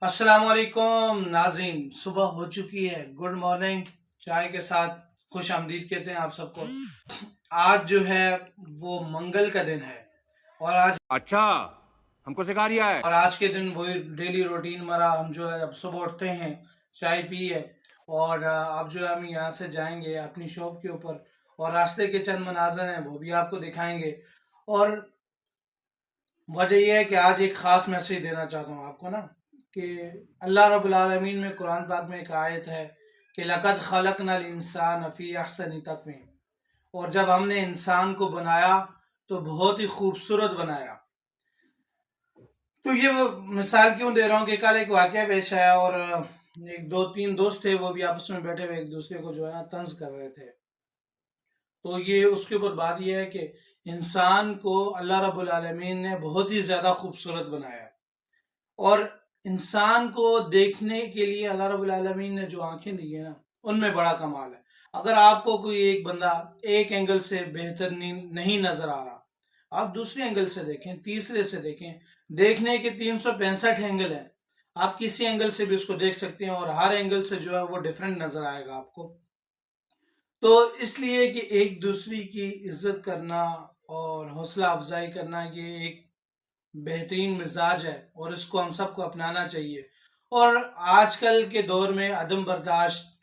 अस्सलाम वालेकुम नाज़रीन, सुबह हो चुकी है। Good morning. चाय के साथ खुश आमदीद कहते हैं आप सबको। आज जो है वो मंगल का दिन है और आज अच्छा, हमको सिखा रिया है। आज के दिन वही डेली रूटीन हमारा। हम जो है अब सुबह उठते हैं, चाय पी है और अब जो है हम यहाँ से जाएंगे अपनी शॉप के ऊपर और रास्ते के चंद मनाजर हैं वो भी आपको दिखाएंगे। और वजह यह है कि आज एक ख़ास मैसेज देना चाहता हूँ आपको ना, कि अल्लाह रब्बुल आलमीन में कुरान पाक में एक आयत है कि लक़द ख़लक़नल इंसान फ़ी अहसनि तक़वीम। और जब हमने इंसान को बनाया तो बहुत ही खूबसूरत बनाया। तो ये वो मिसाल क्यों दे रहा हूँ कि कल एक वाक़या पेश आया और एक दो तीन दोस्त थे, वो भी आपस में बैठे हुए एक दूसरे को जो है ना तंज कर रहे थे। तो ये उसके ऊपर बात यह है कि इंसान को अल्लाह रब्बुल आलमीन ने बहुत ही ज़्यादा खूबसूरत बनाया है और इंसान को देखने के लिए अल्लाह रब्बुल आलमीन ने जो आंखें दी है ना, उनमें बड़ा कमाल है। अगर आपको कोई एक बंदा एक एंगल से बेहतर नहीं नजर आ रहा, आप दूसरे एंगल से देखें, तीसरे से देखें। देखने के 365 एंगल हैं, आप किसी एंगल से भी उसको देख सकते हैं और हर एंगल से जो है वो डिफरेंट नजर आएगा आपको। तो इसलिए कि एक दूसरे की इज्जत करना और हौसला अफजाई करना, ये एक बेहतरीन मिजाज है और इसको हम सबको अपनाना चाहिए। और आजकल के दौर में अदम बर्दाश्त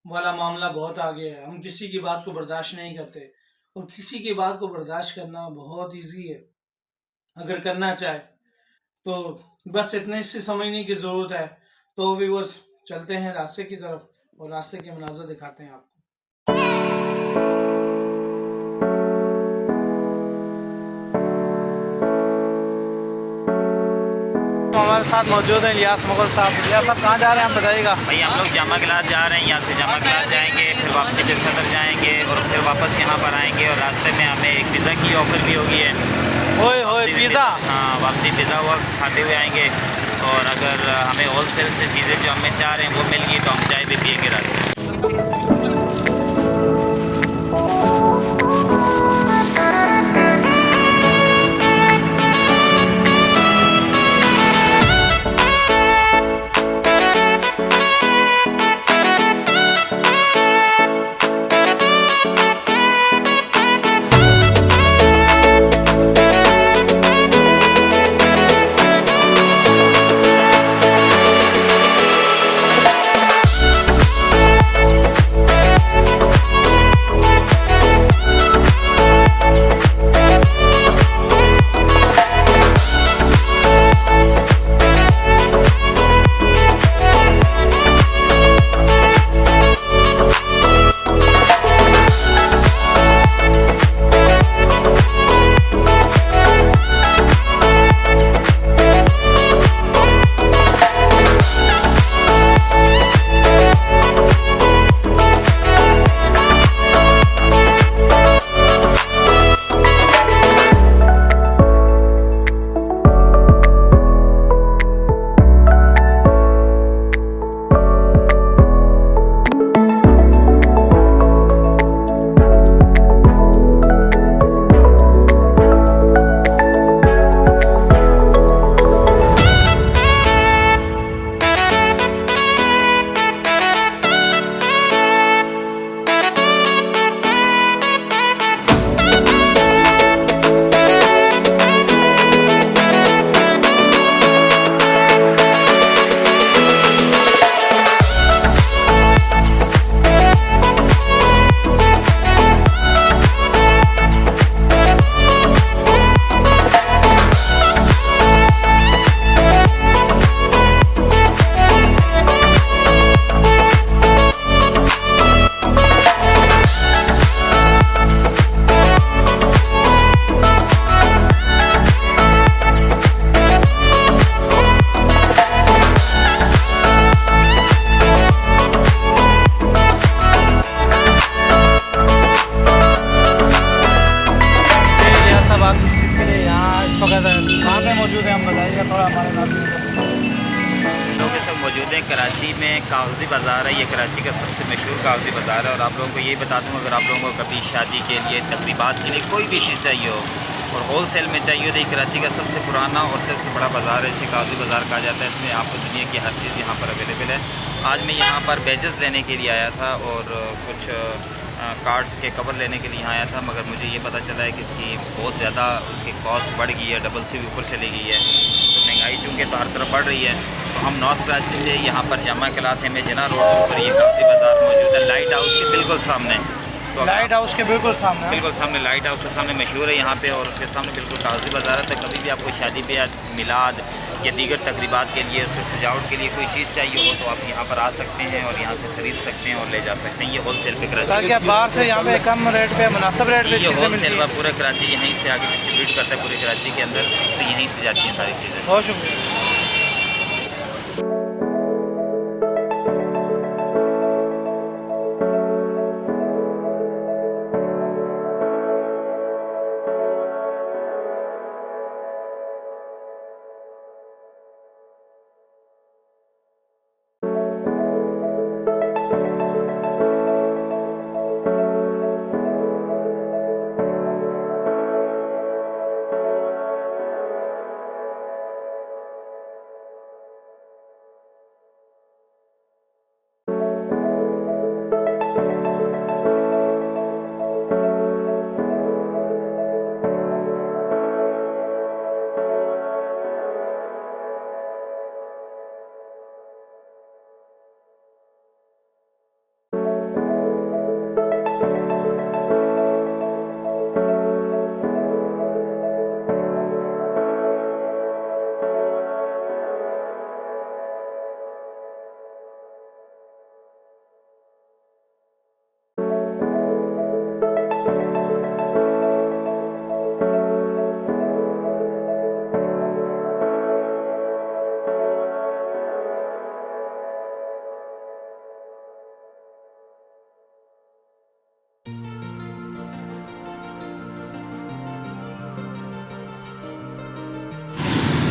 वाला मामला बहुत आगे है। हम किसी की बात को बर्दाश्त नहीं करते और किसी की बात को बर्दाश्त करना बहुत इजी है अगर करना चाहे तो। बस इतने से समझने की ज़रूरत है। तो भी बस चलते हैं रास्ते की तरफ और रास्ते के मनाज़र दिखाते हैं आपको। हमारे साथ मौजूद हैं इलियास मुगल साहब। इलियास साहब कहाँ जा रहे हैं, आप बताइएगा। भाई हम लोग जामा क्लास जा रहे हैं, यहाँ से जामा क्लास जाएंगे, फिर वापसी पे सदर जाएंगे और फिर वापस यहाँ पर आएंगे और रास्ते में हमें एक पिज़्ज़ा की ऑफ़र भी होगी है। ओए होए पिज़्ज़ा। हाँ, वापसी पिज़्ज़ा हुआ खाते हुए आएंगे और अगर हमें होल सेल से चीज़ें जो हमें चाह रहे हैं वो मिल गई तो हम चाय भी पिएंगे रास्ते में। कहाँ पे मौजूद है, हम बताइएगा थोड़ा हमारे लोग सब मौजूद हैं कराची में। कागज़ी बाज़ार है, ये कराची का सबसे मशहूर कागज़ी बाज़ार है। और आप लोगों को यही बता दूँ, अगर आप लोगों को कभी शादी के लिए, तकरीबात के लिए कोई भी चीज़ चाहिए हो और होल सेल में चाहिए तो कराची का सबसे पुराना और सबसे बड़ा बाज़ार है, इसे काजी बाज़ार कहा जाता है। इसमें आपको दुनिया की हर चीज़ यहाँ पर अवेलेबल है। आज मैं यहाँ पर बैजेस लेने के लिए आया था और कुछ कार्ड्स के कवर लेने के लिए यहाँ आया था, मगर मुझे ये पता चला है कि इसकी बहुत ज़्यादा उसकी कॉस्ट बढ़ गई है, डबल से भी ऊपर चली गई है। तो महंगाई चूँकि तो हर तरफ बढ़ रही है, तो हम नॉर्थ कराची से यहाँ पर जामा कलाते में जिना रोड पर ये काजी बाज़ार मौजूद है, लाइट हाउस के बिल्कुल सामने। तो लाइट हाउस के बिल्कुल सामने, बिल्कुल सामने लाइट हाउस के सामने मशहूर है यहाँ पे, और उसके सामने बिल्कुल काजी बाज़ार है। तो कभी भी आपको शादी पे या मिलाद या दीगर तकरीबात के लिए, उसके सजावट के लिए कोई चीज़ चाहिए हो तो आप यहाँ पर आ सकते हैं और यहाँ से ख़रीद सकते हैं और ले जा सकते हैं। ये होल सेल पे कराची, बाहर से यहाँ पे कम रेट पे, मुनासिब रेट पे ये होल सेल पर पूरा कराची यहीं से आगे डिस्ट्रीब्यूट करता है पूरे कराची के अंदर, तो यहीं से जाती हैं सारी चीज़ें। बहुत शुक्रिया।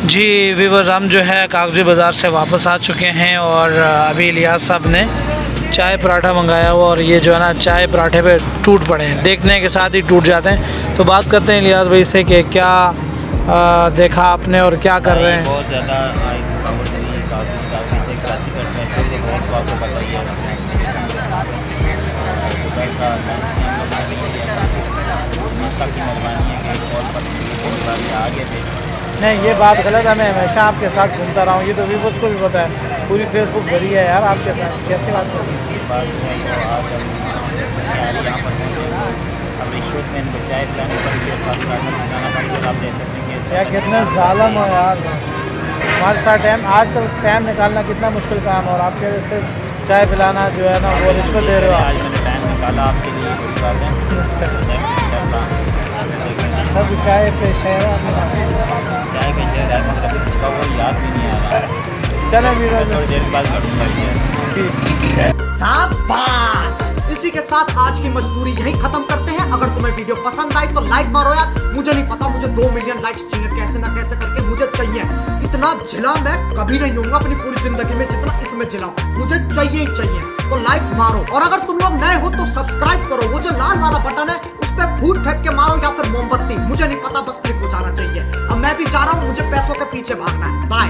जी व्यूअर्स, हम जो है कागज़ी बाज़ार से वापस आ चुके हैं और अभी इलियास साहब ने चाय पराठा मंगाया हुआ, और ये जो है ना चाय पराठे पे टूट पड़े हैं, देखने के साथ ही टूट जाते हैं। तो बात करते हैं इलियास भाई से कि क्या देखा आपने और क्या कर रहे हैं। बहुत ज़्यादा आगे थे। नहीं, ये बात गलत है, मैं हमेशा आपके साथ घूमता रहा हूँ, ये तो व्यूअर्स को भी पता है, पूरी फेसबुक भरी है यार आपके साथ, कैसे बात कर रही है। यार कितने ज़ालिम हो यार, हमारे साथ टाइम आज तक टाइम निकालना कितना मुश्किल काम है, और आपके जैसे चाय पिलाना जो है ना वो रिश्वत ले रहे हो। आज मैंने टाइम निकाला आपके लिए, कोई बात है। सब चाय पे शहर चाय का इंतजार है, मगर अभी उसका वो याद भी नहीं आ रहा है। चलो थोड़ी देर बाद करूँगा। शाबाश, इसी के साथ आज की मजदूरी यहीं खत्म करते हैं। अगर तुम्हें वीडियो पसंद आई तो लाइक मारो यार, मुझे नहीं पता, मुझे 2 मिलियन लाइक्स चाहिए, कैसे ना कैसे करके मुझे चाहिए। इतना झिला मैं कभी नहीं होऊंगा अपनी पूरी जिंदगी में जितना इसमें झिला, मुझे चाहिए ही चाहिए। तो लाइक मारो, और अगर तुम लोग नए हो तो सब्सक्राइब करो, वो जो लाल वाला बटन है उस पर फूट फेंक के मारो या फिर मोमबत्ती, मुझे नहीं पता, बस क्लिक हो जाना चाहिए। अब मैं भी जा रहा हूँ, मुझे पैसों के पीछे भागना है। बाय।